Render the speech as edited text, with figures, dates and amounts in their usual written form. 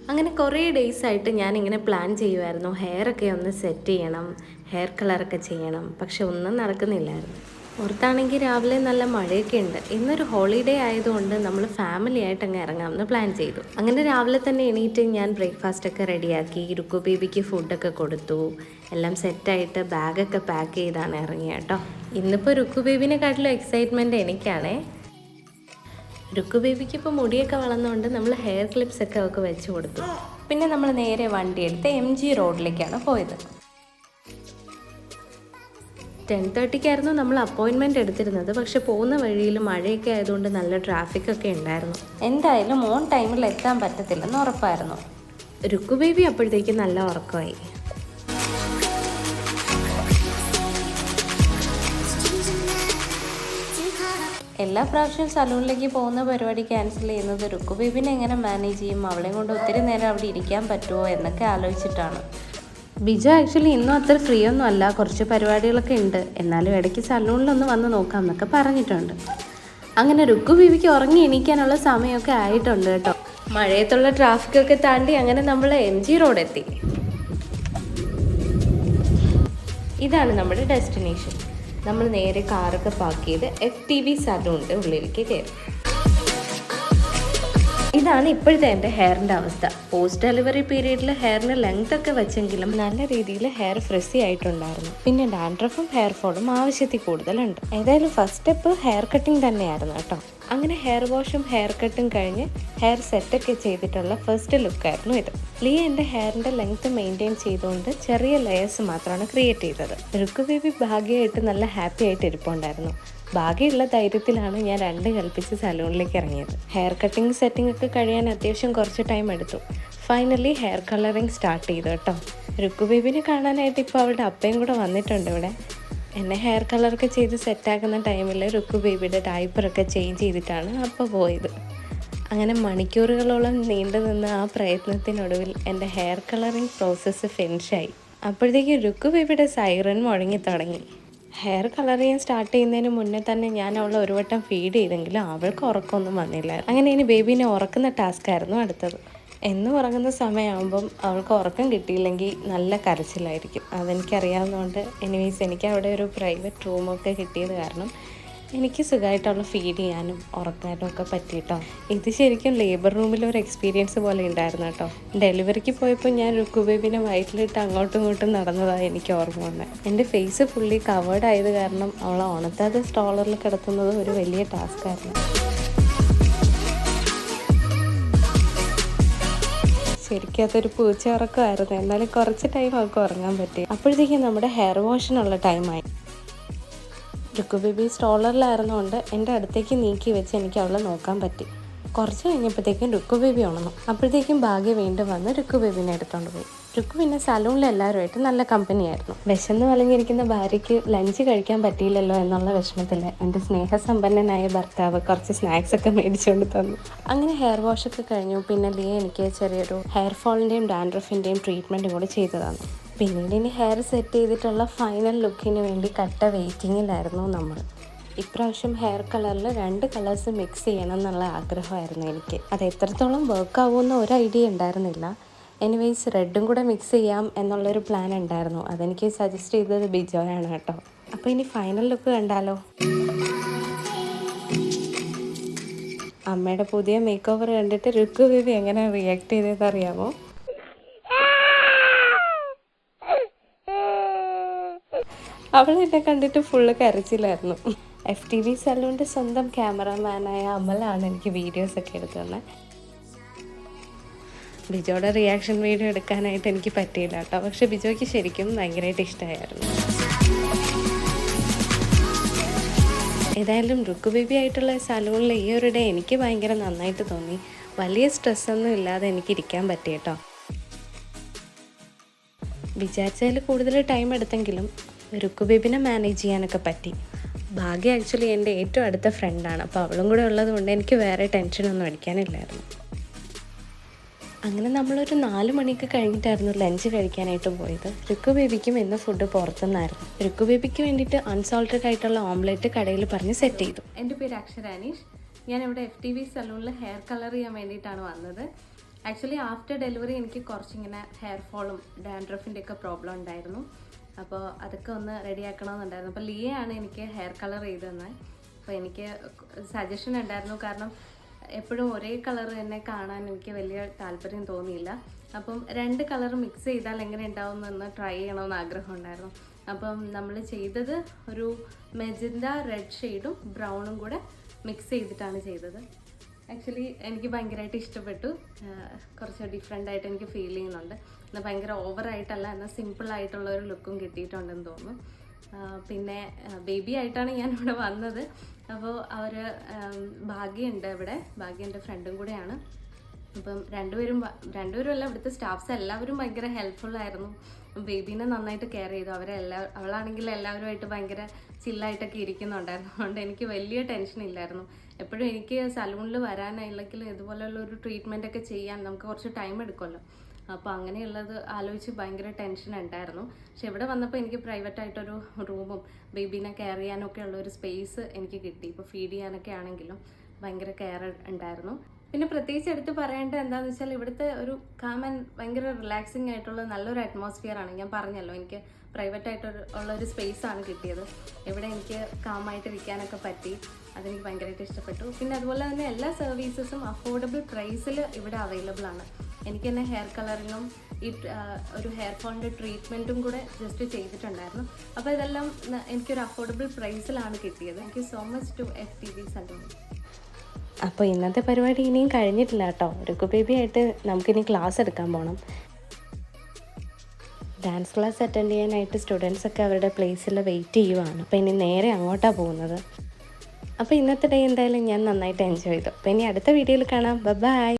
അങ്ങനെ കുറേ ഡേയ്സായിട്ട് ഞാനിങ്ങനെ പ്ലാൻ ചെയ്യുമായിരുന്നു, ഹെയറൊക്കെ ഒന്ന് സെറ്റ് ചെയ്യണം, ഹെയർ കളറൊക്കെ ചെയ്യണം. പക്ഷെ ഒന്നും നടക്കുന്നില്ലായിരുന്നു. പുറത്താണെങ്കിൽ രാവിലെ നല്ല മഴയൊക്കെ ഉണ്ട്. ഇന്നൊരു ഹോളിഡേ ആയതുകൊണ്ട് നമ്മൾ ഫാമിലി ആയിട്ട് അങ്ങ് ഇറങ്ങാമെന്ന് പ്ലാൻ ചെയ്തു. അങ്ങനെ രാവിലെ തന്നെ എണീറ്റ് ഞാൻ ബ്രേക്ക്ഫാസ്റ്റൊക്കെ റെഡിയാക്കി, രുക്കു ബേബിക്ക് ഫുഡൊക്കെ കൊടുത്തു. എല്ലാം സെറ്റായിട്ട് ബാഗൊക്കെ പാക്ക് ചെയ്താണ് ഇറങ്ങിയ കേട്ടോ. ഇന്നിപ്പോൾ രുക്കു ബേബിനെക്കാട്ടിലും എക്സൈറ്റ്മെൻറ്റ് എനിക്കാണേ. രുക്കു ബേബിക്ക് ഇപ്പോൾ മുടിയൊക്കെ വളർന്നുകൊണ്ട് നമ്മൾ ഹെയർ ക്ലിപ്സൊക്കെ അവൾക്ക് വെച്ച് കൊടുത്തു. പിന്നെ നമ്മൾ നേരെ വണ്ടി എടുത്ത് MG റോഡിലേക്കാണ് പോയത്. 10:30 നമ്മൾ അപ്പോയിൻമെൻറ്റ് എടുത്തിരുന്നത്. പക്ഷെ പോകുന്ന വഴിയിൽ മഴയൊക്കെ ആയതുകൊണ്ട് നല്ല ട്രാഫിക്കൊക്കെ ഉണ്ടായിരുന്നു. എന്തായാലും ഓൺ ടൈമിൽ എത്താൻ പറ്റത്തില്ലെന്ന് ഉറപ്പായിരുന്നു. രുക്കു ബേബി അപ്പോഴത്തേക്ക് നല്ല ഉറക്കമായി. എല്ലാ പ്രാവശ്യവും സലൂണിലേക്ക് പോകുന്ന പരിപാടി ക്യാൻസൽ ചെയ്യുന്നത് രുക്കു ബേബിനെ എങ്ങനെ മാനേജ് ചെയ്യും, അവളെയും കൊണ്ട് ഒത്തിരി നേരം അവിടെ ഇരിക്കാൻ പറ്റുമോ എന്നൊക്കെ ആലോചിച്ചിട്ടാണ്. ബിജു ആക്ച്വലി ഇന്നും അത്ര ഫ്രീ ഒന്നും അല്ല, കുറച്ച് പരിപാടികളൊക്കെ ഉണ്ട്. എന്നാലും ഇടയ്ക്ക് സലൂണിലൊന്ന് വന്ന് നോക്കാം എന്നൊക്കെ പറഞ്ഞിട്ടുണ്ട്. അങ്ങനെ രുക്കു ബേബിക്ക് ഉറങ്ങി എണീക്കാനുള്ള സമയമൊക്കെ ആയിട്ടുണ്ട് കേട്ടോ. മഴയത്തുള്ള ട്രാഫിക്കൊക്കെ താണ്ടി അങ്ങനെ നമ്മൾ MG റോഡ് എത്തി. ഇതാണ് നമ്മുടെ ഡെസ്റ്റിനേഷൻ. നമ്മൾ നേരെ കാറൊക്കെ പാർക്ക് ചെയ്ത് FTV സലൂണിൻ്റെ ഉള്ളിലേക്ക് കയറി. ഇതാണ് ഇപ്പോഴത്തെ എൻ്റെ ഹെയറിൻ്റെ അവസ്ഥ. പോസ്റ്റ് ഡെലിവറി പീരീഡിൽ ഹെയറിന് ലെങ്ത് ഒക്കെ വെച്ചെങ്കിലും നല്ല രീതിയിൽ ഹെയർ ഫ്രിസി ആയിട്ടുണ്ടായിരുന്നു. പിന്നെ ഡാൻഡ്രഫും ഹെയർ ഫോളും ആവശ്യത്തിൽ കൂടുതലുണ്ട്. ഏതായാലും ഫസ്റ്റ് സ്റ്റെപ്പ് ഹെയർ കട്ടിങ് തന്നെയായിരുന്നു കേട്ടോ. അങ്ങനെ ഹെയർ വാഷും ഹെയർ കട്ടും കഴിഞ്ഞ് ഹെയർ സെറ്റൊക്കെ ചെയ്തിട്ടുള്ള ഫസ്റ്റ് ലുക്കായിരുന്നു ഇത്. ലിയ എൻ്റെ ഹെയറിൻ്റെ ലെങ്ത് മെയിൻറ്റെയിൻ ചെയ്തുകൊണ്ട് ചെറിയ ലെയേഴ്സ് മാത്രമാണ് ക്രിയേറ്റ് ചെയ്തത്. രുക്കു ബേബി ഭാഗ്യമായിട്ട് നല്ല ഹാപ്പി ആയിട്ട് ഇരിപ്പുണ്ടായിരുന്നു. ഭാഗ്യമുള്ള ധൈര്യത്തിലാണ് ഞാൻ രണ്ട് കൽപ്പിച്ച് സലൂണിലേക്ക് ഇറങ്ങിയത്. ഹെയർ കട്ടിങ് സെറ്റിംഗ് ഒക്കെ കഴിയാൻ അത്യാവശ്യം കുറച്ച് ടൈം എടുത്തു. ഫൈനലി ഹെയർ കളറിങ് സ്റ്റാർട്ട് ചെയ്തു കേട്ടോ. രുക്കു ബേബിനെ കാണാനായിട്ട് ഇപ്പോൾ അവളുടെ അപ്പയും കൂടെ വന്നിട്ടുണ്ട് ഇവിടെ. എന്നെ ഹെയർ കളറൊക്കെ ചെയ്ത് സെറ്റാക്കുന്ന ടൈമിൽ രുക്കു ബേബിയുടെ ഡയപ്പറൊക്കെ ചേഞ്ച് ചെയ്തിട്ടാണ് അപ്പോൾ പോയത്. അങ്ങനെ മണിക്കൂറുകളോളം നീണ്ടു നിന്ന ആ പ്രയത്നത്തിനൊടുവിൽ എൻ്റെ ഹെയർ കളറിങ് പ്രോസസ്സ് ഫിനിഷായി. അപ്പോഴത്തേക്ക് രുക്കു ബേബിയുടെ സൈറൻ മുഴങ്ങി തുടങ്ങി. ഹെയർ കളർ ചെയ്യാൻ സ്റ്റാർട്ട് ചെയ്യുന്നതിന് മുന്നേ തന്നെ ഞാൻ അവളെ ഒരു വട്ടം ഫീഡ് ചെയ്തെങ്കിലും അവൾക്ക് ഉറക്കമൊന്നും വന്നില്ല. അങ്ങനെ ഇനി ബേബീനെ ഉറക്കുന്ന ടാസ്ക്കായിരുന്നു അടുത്തത്. എന്നും ഉറങ്ങുന്ന സമയമാകുമ്പം അവൾക്ക് ഉറക്കം കിട്ടിയില്ലെങ്കിൽ നല്ല കരച്ചിലായിരിക്കും. അതെനിക്കറിയാവുന്നതുകൊണ്ട് എനിവേസ് എനിക്ക് അവിടെ ഒരു പ്രൈവറ്റ് റൂമൊക്കെ കിട്ടിയത് കാരണം എനിക്ക് സുഖമായിട്ട് അവളെ ഫീഡ് ചെയ്യാനും ഉറക്കാനും ഒക്കെ പറ്റിയിട്ടോ. ഇത് ശരിക്കും ലേബർ റൂമിലൊരു എക്സ്പീരിയൻസ് പോലെ ഉണ്ടായിരുന്നു കേട്ടോ. ഡെലിവറിക്ക് പോയപ്പോൾ ഞാൻ രുക്കു ബേബിനെ വയറ്റിലിട്ട് അങ്ങോട്ടും ഇങ്ങോട്ടും നടന്നതാണ് എനിക്ക് ഓർമ്മ വന്നത്. എൻ്റെ ഫേസ് ഫുള്ളി കവേർഡ് ആയത് കാരണം അവളെ ഉണത്താതെ സ്ട്രോളറിൽ കിടത്തുന്നത് ഒരു വലിയ ടാസ്ക്കായിരുന്നു. ശരിക്കും അതൊരു പൂച്ച ഉറക്കമായിരുന്നു. എന്നാലും കുറച്ച് ടൈം അവൾക്ക് ഉറങ്ങാൻ പറ്റി. അപ്പോഴത്തേക്കും നമ്മുടെ ഹെയർ വാഷിനുള്ള ടൈമായി. രുക്കു ബേബി സ്ട്രോളറിലായിരുന്നുകൊണ്ട് എൻ്റെ അടുത്തേക്ക് നീക്കി വെച്ച് എനിക്ക് അവളെ നോക്കാൻ പറ്റി. കുറച്ച് കഴിഞ്ഞപ്പോഴത്തേക്കും രുക്കു ബേബി ഉണർന്നു. അപ്പോഴത്തേക്കും ഭാഗ്യ വീണ്ടും വന്ന് രുക്കു ബേബിനെ എടുത്തുകൊണ്ട് പോയി. രുക്കു പിന്നെ സലൂണിൽ എല്ലാവരുമായിട്ട് നല്ല കമ്പനിയായിരുന്നു. വിശന്ന് വലഞ്ഞിരിക്കുന്ന ഭാര്യയ്ക്ക് ലഞ്ച് കഴിക്കാൻ പറ്റിയില്ലല്ലോ എന്നുള്ള വിഷമത്തിൽ എൻ്റെ സ്നേഹസമ്പന്നനായ ഭർത്താവ് കുറച്ച് സ്നാക്സൊക്കെ മേടിച്ചുകൊണ്ട് തന്നു. അങ്ങനെ ഹെയർ വാഷൊക്കെ കഴിഞ്ഞു. പിന്നെ ലിയ എനിക്ക് ചെറിയൊരു ഹെയർ ഫോളിൻ്റെയും ഡാൻഡ്രഫിൻ്റെയും ട്രീറ്റ്മെൻറ്റും കൂടി ചെയ്തു തന്നു. പിന്നീട് ഇനി ഹെയർ സെറ്റ് ചെയ്തിട്ടുള്ള ഫൈനൽ ലുക്കിന് വേണ്ടി കട്ട വെയിറ്റിങ്ങിലായിരുന്നു നമ്മൾ. ഇപ്രാവശ്യം ഹെയർ കളറിൽ 2 കളേഴ്സ് മിക്സ് ചെയ്യണം എന്നുള്ള ആഗ്രഹമായിരുന്നു എനിക്ക്. അത് എത്രത്തോളം വർക്ക് ആവുമെന്ന് ഒരു ഐഡിയ ഉണ്ടായിരുന്നില്ല. എനിവേയ്സ് റെഡും കൂടെ മിക്സ് ചെയ്യാം എന്നുള്ളൊരു പ്ലാൻ ഉണ്ടായിരുന്നു. അതെനിക്ക് സജസ്റ്റ് ചെയ്തത് ബിജോയാണ് കേട്ടോ. അപ്പോൾ ഇനി ഫൈനൽ ലുക്ക് കണ്ടാലോ. അമ്മയുടെ പുതിയ മേക്ക് ഓവർ കണ്ടിട്ട് രുക്കു ബേബി എങ്ങനെ റിയാക്ട് ചെയ്തതെന്ന് അറിയാമോ? അവൾ എന്നെ കണ്ടിട്ട് ഫുള്ള് കരച്ചിലായിരുന്നു. FTV സലൂണിൻ്റെ സ്വന്തം ക്യാമറമാനായ അമലാണ് എനിക്ക് വീഡിയോസൊക്കെ എടുത്തു തന്നെ. ബിജോയുടെ റിയാക്ഷൻ വീഡിയോ എടുക്കാനായിട്ട് എനിക്ക് പറ്റിയില്ല കേട്ടോ. പക്ഷെ ബിജോയ്ക്ക് ശരിക്കും ഭയങ്കരമായിട്ട് ഇഷ്ടമായിരുന്നു. ഏതായാലും രുക്കു ബേബി ആയിട്ടുള്ള സലൂണിൽ ഈ ഒരു ഡേ എനിക്ക് ഭയങ്കര നന്നായിട്ട് തോന്നി. വലിയ സ്ട്രെസ്സൊന്നും ഇല്ലാതെ എനിക്ക് ഇരിക്കാൻ പറ്റി കേട്ടോ. വിചാരിച്ചതിൽ കൂടുതൽ ടൈം എടുത്തെങ്കിലും രുക്കു ബേബിനെ മാനേജ് ചെയ്യാനൊക്കെ പറ്റി. ഭാഗ്യ ആക്ച്വലി എൻ്റെ ഏറ്റവും അടുത്ത ഫ്രണ്ടാണ്. അപ്പോൾ അവളും കൂടെ ഉള്ളത് കൊണ്ട് എനിക്ക് വേറെ ടെൻഷനൊന്നും അടിക്കാനില്ലായിരുന്നു. അങ്ങനെ നമ്മളൊരു 4 മണിക്ക് കഴിഞ്ഞിട്ടായിരുന്നു ലഞ്ച് കഴിക്കാനായിട്ട് പോയത്. രുക്കു ബേബിക്കും ഇന്ന് ഫുഡ് പുറത്തുനിന്നായിരുന്നു. രുക്കു ബേബിക്ക് വേണ്ടിയിട്ട് അൺസോൾട്ടഡ് ആയിട്ടുള്ള ഓംലെറ്റ് കടയിൽ പറഞ്ഞ് സെറ്റ് ചെയ്തു. എൻ്റെ പേര് അക്ഷരാനീഷ്. ഞാനിവിടെ FTV സലൂണിൽ ഹെയർ കളർ ചെയ്യാൻ വേണ്ടിയിട്ടാണ് വന്നത്. ആക്ച്വലി ആഫ്റ്റർ ഡെലിവറി എനിക്ക് കുറച്ചിങ്ങനെ ഹെയർ ഫോളും ഡാൻഡ്രഫിൻ്റെ ഒക്കെ പ്രോബ്ലം ഉണ്ടായിരുന്നു. അപ്പോൾ അതൊക്കെ ഒന്ന് റെഡിയാക്കണമെന്നുണ്ടായിരുന്നു. അപ്പോൾ ലിയയാണ് എനിക്ക് ഹെയർ കളർ ചെയ്ത് തന്നെ. അപ്പോൾ എനിക്ക് സജഷൻ ഉണ്ടായിരുന്നു, കാരണം എപ്പോഴും ഒരേ കളർ തന്നെ കാണാൻ എനിക്ക് വലിയ താല്പര്യം തോന്നിയില്ല. അപ്പം 2 കളർ മിക്സ് ചെയ്താൽ എങ്ങനെ ഉണ്ടാവുമെന്ന് ട്രൈ ചെയ്യണമെന്ന് ആഗ്രഹം ഉണ്ടായിരുന്നു. അപ്പം നമ്മൾ ചെയ്തത് ഒരു മെജന്ത റെഡ് ഷെയ്ഡും ബ്രൗണും കൂടെ മിക്സ് ചെയ്തിട്ടാണ് ചെയ്തത്. ആക്ച്വലി എനിക്ക് ഭയങ്കരമായിട്ട് ഇഷ്ടപ്പെട്ടു. കുറച്ച് ഡിഫറെൻ്റ് ആയിട്ട് എനിക്ക് ഫീൽ ചെയ്യുന്നുണ്ട്. എന്നാൽ ഭയങ്കര ഓവറായിട്ടല്ല, എന്നാൽ സിമ്പിളായിട്ടുള്ള ഒരു ലുക്കും കിട്ടിയിട്ടുണ്ടെന്ന് തോന്നുന്നു. പിന്നെ ബേബി ആയിട്ടാണ് ഞാനിവിടെ വന്നത്. അപ്പോൾ ഭാഗ്യമുണ്ട്, ഇവിടെ ഭാഗ്യ എൻ്റെ ഫ്രണ്ടും കൂടെയാണ്. അപ്പം രണ്ടുപേരും അല്ല, ഇവിടുത്തെ സ്റ്റാഫ്സ് എല്ലാവരും ഭയങ്കര ഹെൽപ്ഫുള്ളായിരുന്നു. ബേബീനെ നന്നായിട്ട് കെയർ ചെയ്തു. അവളാണെങ്കിൽ എല്ലാവരുമായിട്ട് ഭയങ്കര ചില്ലായിട്ടൊക്കെ ഇരിക്കുന്നുണ്ടായിരുന്നു. അതുകൊണ്ട് എനിക്ക് വലിയ ടെൻഷൻ ഇല്ലായിരുന്നു. എപ്പോഴും എനിക്ക് സലൂണിൽ വരാനായില്ലെങ്കിൽ ഇതുപോലെയുള്ള ഒരു ട്രീറ്റ്മെൻ്റ് ഒക്കെ ചെയ്യാൻ നമുക്ക് കുറച്ച് ടൈം എടുക്കുമല്ലോ. അപ്പോൾ അങ്ങനെയുള്ളത് ആലോചിച്ച് ഭയങ്കര ടെൻഷൻ ഉണ്ടായിരുന്നു. പക്ഷെ ഇവിടെ വന്നപ്പോൾ എനിക്ക് പ്രൈവറ്റായിട്ടൊരു റൂമും ബേബീനെ കെയർ ചെയ്യാനൊക്കെ ഉള്ളൊരു സ്പേസ് എനിക്ക് കിട്ടി. ഇപ്പോൾ ഫീഡ് ചെയ്യാനൊക്കെ ആണെങ്കിലും ഭയങ്കര കെയർ ഉണ്ടായിരുന്നു. പിന്നെ പ്രത്യേകിച്ച് എടുത്ത് പറയേണ്ടത് എന്താണെന്ന് വെച്ചാൽ ഇവിടുത്തെ ഒരു കാം ആൻഡ് ഭയങ്കര റിലാക്സിങ് ആയിട്ടുള്ള നല്ലൊരു അറ്റ്മോസ്ഫിയറാണ്. ഞാൻ പറഞ്ഞല്ലോ, എനിക്ക് ഉള്ളൊരു സ്പേസാണ് കിട്ടിയത്. ഇവിടെ എനിക്ക് കാമായിട്ടിരിക്കാനൊക്കെ പറ്റി. അതെനിക്ക് ഭയങ്കരമായിട്ട് ഇഷ്ടപ്പെട്ടു. പിന്നെ അതുപോലെ തന്നെ എല്ലാ സർവീസസും അഫോർഡബിൾ പ്രൈസിൽ ഇവിടെ അവൈലബിൾ ആണ്. എനിക്ക് തന്നെ ഹെയർ കളറിങ്ങും ഒരു ഹെയർ ഫോളിൻ്റെ ട്രീറ്റ്മെൻറ്റും കൂടെ ജസ്റ്റ് ചെയ്തിട്ടുണ്ടായിരുന്നു. അപ്പോൾ ഇതെല്ലാം എനിക്കൊരു അഫോർഡബിൾ പ്രൈസിലാണ് കിട്ടിയത്. Thank you so much to FTV salon. അപ്പോൾ ഇന്നത്തെ പരിപാടി ഇനിയും കഴിഞ്ഞിട്ടില്ല കേട്ടോ. രുക്കു ബേബി ആയിട്ട് നമുക്കിനി ക്ലാസ് എടുക്കാൻ പോകണം. ഡാൻസ് ക്ലാസ് അറ്റൻഡ് ചെയ്യാനായിട്ട് സ്റ്റുഡൻസൊക്കെ അവരുടെ പ്ലേസിൽ വെയിറ്റ് ചെയ്യുവാണ്. അപ്പോൾ ഇനി നേരെ അങ്ങോട്ടാണ് പോകുന്നത്. അപ്പോൾ ഇന്നത്തെ ഡേ എന്തായാലും ഞാൻ നന്നായിട്ട് എൻജോയ് ചെയ്തു. അപ്പോൾ ഇനി അടുത്ത വീഡിയോയിൽ കാണാം. ബൈ.